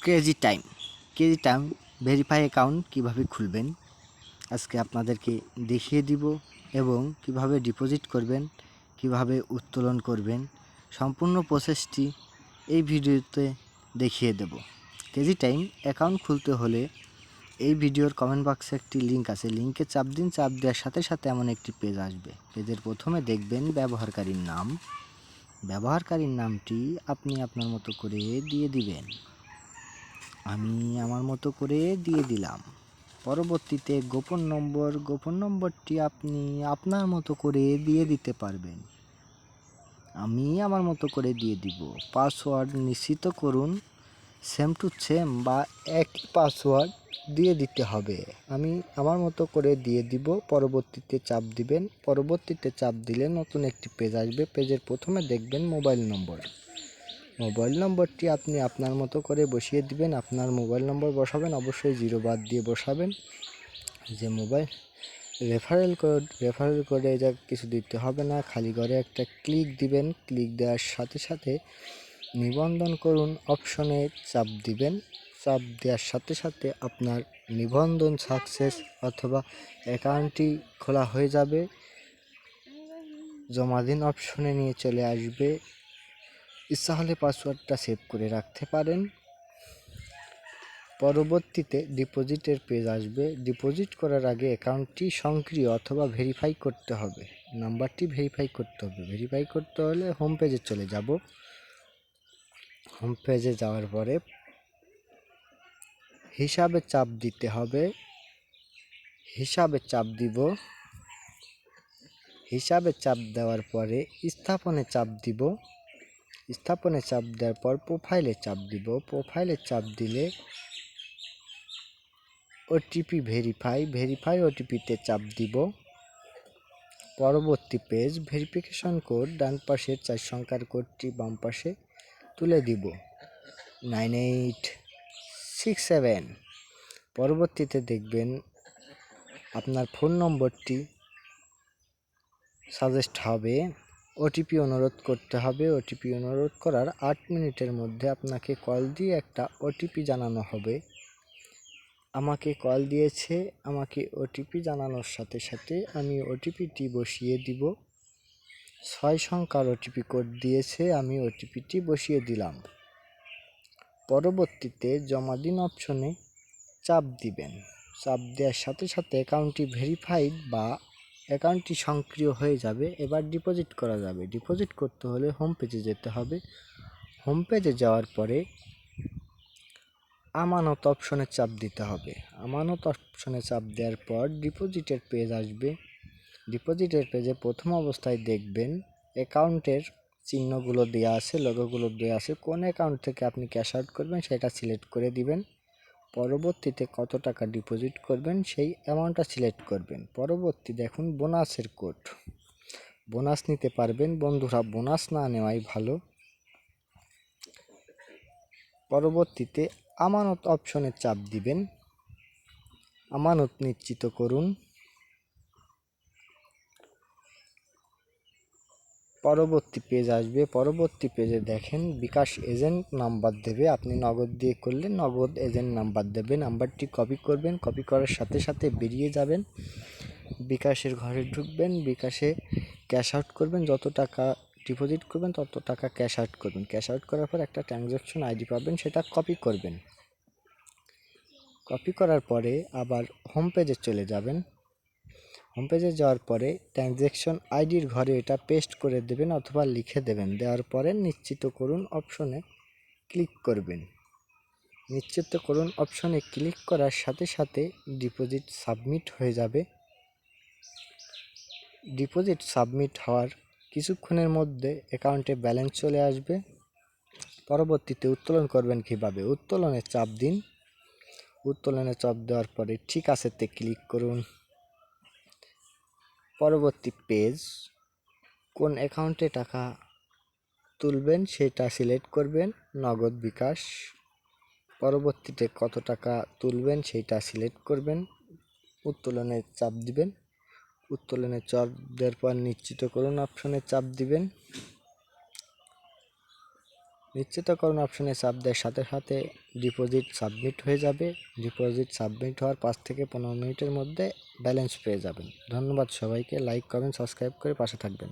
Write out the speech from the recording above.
Crazy time verify account কিভাবে খুলবেন আজকে আপনাদেরকে দেখিয়ে দিব এবং কিভাবে ডিপোজিট করবেন, কিভাবে উত্তোলন করবেন, সম্পূর্ণ প্রসেসটি এই ভিডিওতে দেখিয়ে দেব। ক্রেজি টাইম অ্যাকাউন্ট খুলতে হলে এই ভিডিওর কমেন্ট বক্সে একটি লিঙ্ক আছে, লিঙ্কে চাপ দিন। চাপ দেওয়ার সাথে সাথে এমন একটি পেজ আসবে। পেজের প্রথমে দেখবেন ব্যবহারকারীর নামটি আপনি আপনার মতো করে দিয়ে দিবেন। আমি আমার মতো করে দিয়ে দিলাম। পরবর্তীতে গোপন নম্বরটি আপনি আপনার মতো করে দিয়ে দিতে পারবেন। আমি আমার মতো করে দিয়ে দিব। পাসওয়ার্ড নিশ্চিত করুন সেম টু সেম বা একই পাসওয়ার্ড দিয়ে দিতে হবে। আমি আমার মতো করে দিয়ে দিব। পরবর্তীতে চাপ দিবেন। পরবর্তীতে চাপ দিলে নতুন একটি পেজ আসবে। পেজের প্রথমে দেখবেন মোবাইল নম্বরটি আপনি আপনার মতো করে বসিয়ে দিবেন। আপনার মোবাইল নম্বর বসাবেন, অবশ্যই 0 বাদ দিয়ে বসাবেন। যে মোবাইল রেফারেল কোডে এটা কিছু দিতে হবে না, খালি ঘরে একটা ক্লিক দিবেন। ক্লিক দেওয়ার সাথে সাথে নিবন্ধন করুন অপশনে চাপ দিবেন। চাপ দেওয়ার সাথে সাথে আপনার নিবন্ধন সাকসেস অথবা অ্যাকাউন্টটি খোলা হয়ে যাবে। জমা দিন অপশনে নিয়ে চলে আসবে। ইচ্ছা হলে পাসওয়ার্ডটা সেভ করে রাখতে পারেন। পরবর্তীতে ডিপোজিটের পেজ আসবে। ডিপোজিট করার আগে অ্যাকাউন্টটি সক্রিয় অথবা ভেরিফাই করতে হবে। নাম্বারটি ভেরিফাই করতে হবে। ভেরিফাই করতে হলে হোম পেজে চলে যাব। হোম পেজে যাওয়ার পরে হিসাবে চাপ দিতে হবে। হিসাবে চাপ দিব। হিসাবে চাপ দেওয়ার পরে স্থাপনে চাপ দিব। স্থাপনে চাপ দেওয়ার পর প্রোফাইলে চাপ দিব। প্রোফাইলে চাপ দিলে ওটিপি ভেরিফাই ওটিপিতে চাপ দিব। পরবর্তী পেজ ভেরিফিকেশন কোড ডান পাশের 4 সংখ্যার কোডটি বাম পাশে তুলে দিব 9867। পরবর্তীতে দেখবেন আপনার ফোন নম্বরটি সাজেস্ট হবে। ওটিপি অনুরোধ করতে হবে। ওটিপি অনুরোধ করার 8 মিনিটের মধ্যে আপনাকে কল দিয়ে একটা ওটিপি জানানো হবে। আমাকে কল দিয়েছে, আমাকে ওটিপি জানানোর সাথে সাথে আমি ওটিপিটি বসিয়ে দিব। 6 সংখ্যার ওটিপি কোড দিয়েছে, আমি ওটিপিটি বসিয়ে দিলাম। পরবর্তীতে জমা দিন অপশনে চাপ দিবেন। চাপ দেওয়ার সাথে সাথে অ্যাকাউন্টটি ভেরিফাইড বা অ্যাকাউন্টটি সক্রিয় হয়ে যাবে। এবার ডিপোজিট করা যাবে। ডিপোজিট করতে হলে হোম পেজে যেতে হবে। হোম পেজে যাওয়ার পরে আমানত অপশনে চাপ দিতে হবে। আমানত অপশনে চাপ দেওয়ার পর ডিপোজিটের পেজ আসবে। ডিপোজিটের পেজে প্রথম অবস্থায় দেখবেন অ্যাকাউন্টের চিহ্নগুলো দেওয়া আছে, লোগোগুলো দেওয়া আছে। কোন অ্যাকাউন্ট থেকে আপনি ক্যাশ আউট করবেন সেটা সিলেক্ট করে দিবেন। পরবর্তীতে কত টাকা ডিপোজিট করবেন সেই অ্যামাউন্টটা সিলেক্ট করবেন। পরবর্তী দেখুন বোনাসের কোড, বোনাস নিতে পারবেন। বন্ধুরা, বোনাস না নেওয়াই ভালো। পরবর্তীতে আমানত অপশনে চাপ দিবেন। আমানত নিশ্চিত করুন। পরবর্তী পেজ আসবে। পরবর্তী পেজে দেখেন বিকাশ এজেন্ট নাম্বার দেবে। আপনি নগদ দিয়ে করলে নগদ এজেন্ট নাম্বার দেবে। নাম্বারটি কপি করবেন। কপি করার সাথে সাথে বেরিয়ে যাবেন, বিকাশের ঘরে ঢুকবেন। বিকাশে ক্যাশ আউট করবেন। যত টাকা ডিপোজিট করবেন তত টাকা ক্যাশ আউট করবেন। ক্যাশ আউট করার পর একটা ট্রানজ্যাকশন আইডি পাবেন, সেটা কপি করবেন। কপি করার পরে আবার হোম পেজে চলে যাবেন। হোম পেজে যাওয়ার পরে ট্রানজ্যাকশন আইডির ঘরে এটা পেস্ট করে দেবেন অথবা লিখে দেবেন। দেওয়ার পরে নিশ্চিত করুন অপশনে ক্লিক করবেন। নিশ্চিত করুন অপশনে ক্লিক করার সাথে সাথে ডিপোজিট সাবমিট হয়ে যাবে। ডিপোজিট সাবমিট হওয়ার কিছুক্ষণের মধ্যে অ্যাকাউন্টে ব্যালেন্স চলে আসবে। পরবর্তীতে উত্তোলন করবেন কিভাবে? উত্তোলনে চাপ দিন। উত্তোলনে চাপ দেওয়ার পরে ঠিক আছেতে ক্লিক করুন। পরবর্তী পেজ কোন অ্যাকাউন্টে টাকা তুলবেন সেটা সিলেক্ট করবেন, নগদ বিকাশ। পরবর্তীতে কত টাকা তুলবেন সেটা সিলেক্ট করবেন। উত্তোলনে চাপ দিবেন। উত্তোলনে চাপ দেওয়ার পর নিশ্চিত করুন অপশনে চাপ দিবেন। নিশ্চিতকরণ অপশনে চাপ দেওয়ার সাথে সাথে ডিপোজিট সাবমিট হয়ে যাবে। ডিপোজিট সাবমিট হওয়ার 5 থেকে 15 মিনিটের মধ্যে ব্যালেন্স পেয়ে যাবেন। ধন্যবাদ সবাইকে। লাইক কমেন্ট সাবস্ক্রাইব করে পাশে থাকবেন।